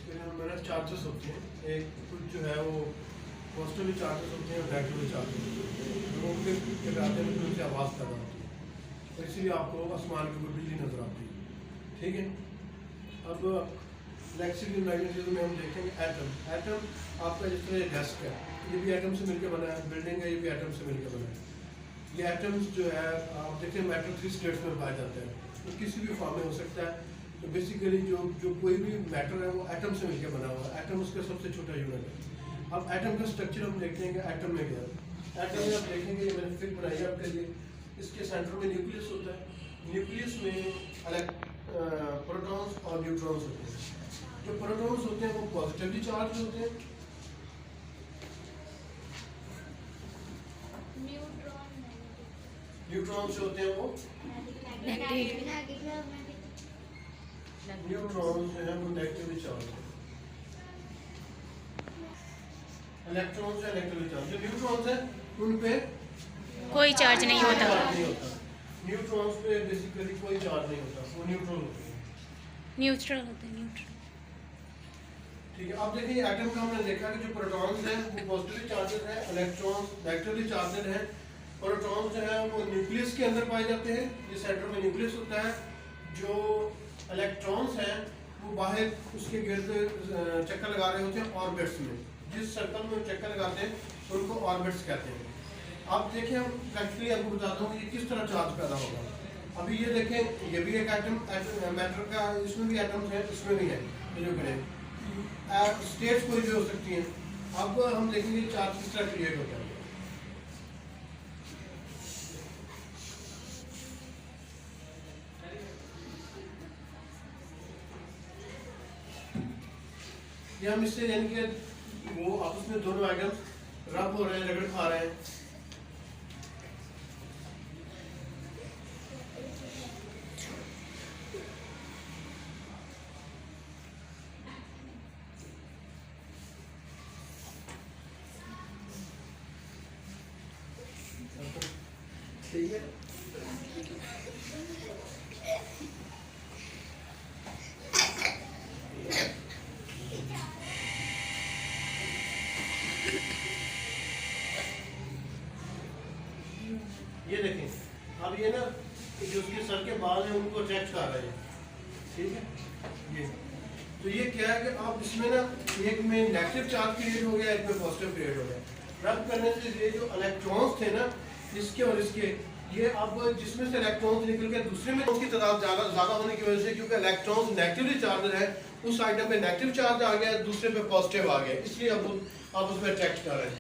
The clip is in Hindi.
इसके हमारे चार्जेस होते हैं, एक कुछ जो है वो पॉजिटिव चार्जेस होते हैं और नेगेटिव चार्जेस होते हैं। लोगों के टकराते हैं तो उनसे आवाज़ पैदा होती है, तो इसीलिए आपको आसमान के ऊपर बिजली नज़र आती है। ठीक है, अब इलेक्ट्रिसिटी मैग्नेटिज्म में हम देखेंगे एटम आपका जिस तरह डेस्क है, ये भी एटम से मिलकर बना है, बिल्डिंग है ये भी एटम से मिलकर बना है। ये एटम्स जो है आप देखते हैं मैटर 3 स्टेट्स में पाया जाता है, तो किसी भी फॉर्म में हो सकता है। तो बेसिकली जो कोई भी मैटर है वो एटम से मिलकर बना हुआ है, एटम उसका सबसे छोटा यूनिट है। अब एटम का स्ट्रक्चर हम देखेंगे, एटम में क्या है। एटम में आप देखेंगे, ये मैंने फिर बनाई है आपके लिए, इसके सेंटर में न्यूक्लियस होता है, न्यूक्लियस में प्रोटॉन्स और न्यूट्रॉन्स होते हैं। जो प्रोटॉन्स होते हैं वो पॉजिटिवली चार्ज होते हैं, न्यूट्रॉन्स जो होते हैं वो न्यूट्रॉन्स जो है वो नेगेटिवली चार्ज होते हैं। इलेक्ट्रॉन्स है नेगेटिवली चार्ज, जो न्यूट्रॉन्स है उन पे कोई चार्ज नहीं होता। न्यूट्रॉन्स पे बेसिकली कोई चार्ज नहीं होता, वो न्यूट्रल होते हैं। न्यूट्रल होते हैं, न्यूट्रल। ठीक है, अब देखिए एटम का हमने देखा कि जो प्रोटॉन्स हैं वो पॉजिटिवली चार्जेड है, इलेक्ट्रॉन्स नेगेटिवली चार्जेड है। प्रोटॉन्स जो है वो न्यूक्लियस के अंदर पाए जाते हैं, ये सेंटर में न्यूक्लियस होता है। जो इलेक्ट्रॉन्स हैं वो बाहर उसके गिर्द चक्कर लगा रहे होते हैं ऑर्बिट्स में, जिस सर्कल में चक्कर लगाते हैं उनको ऑर्बिट्स कहते हैं। अब देखिए हम प्रैक्टिकली आपको बताता हूँ कि किस तरह चार्ज पैदा होगा। अभी ये देखें, ये भी एक एटम मैटर का, इसमें भी एटम्स हैं, इसमें भी है, ये जो करें स्टेट्स कोई भी हो सकती हैं। अब हम देखेंगे चार्ज किस तरह क्रिएट होता है। ये हम इससे यानी कि वो आपस में दोनों आइटम्स रब हो रहे हैं, रगड़ खा रहे हैं। ठीक है, ये देखें, अब ये ना जो उसके सर के बाल हैं उनको अट्रैक्ट कर रहे हैं। ठीक है, ये तो ये क्या है कि आप इसमें ना एक में नेगेटिव चार्ज क्रिएट हो गया, एक में पॉजिटिव क्रिएट हो गया। रब करने से ये जो इलेक्ट्रॉन्स थे ना इसके और इसके, ये अब जिसमें से इलेक्ट्रॉन्स निकल के दूसरे में उसकी तादाद ज़्यादा होने की वजह से, क्योंकि इलेक्ट्रॉन्स नेगेटिवली चार्ज है, उस आइटम पे नेगेटिव चार्ज आ गया, दूसरे पे पॉजिटिव आ गया, इसलिए अब उसमें अट्रैक्ट कर रहे हैं।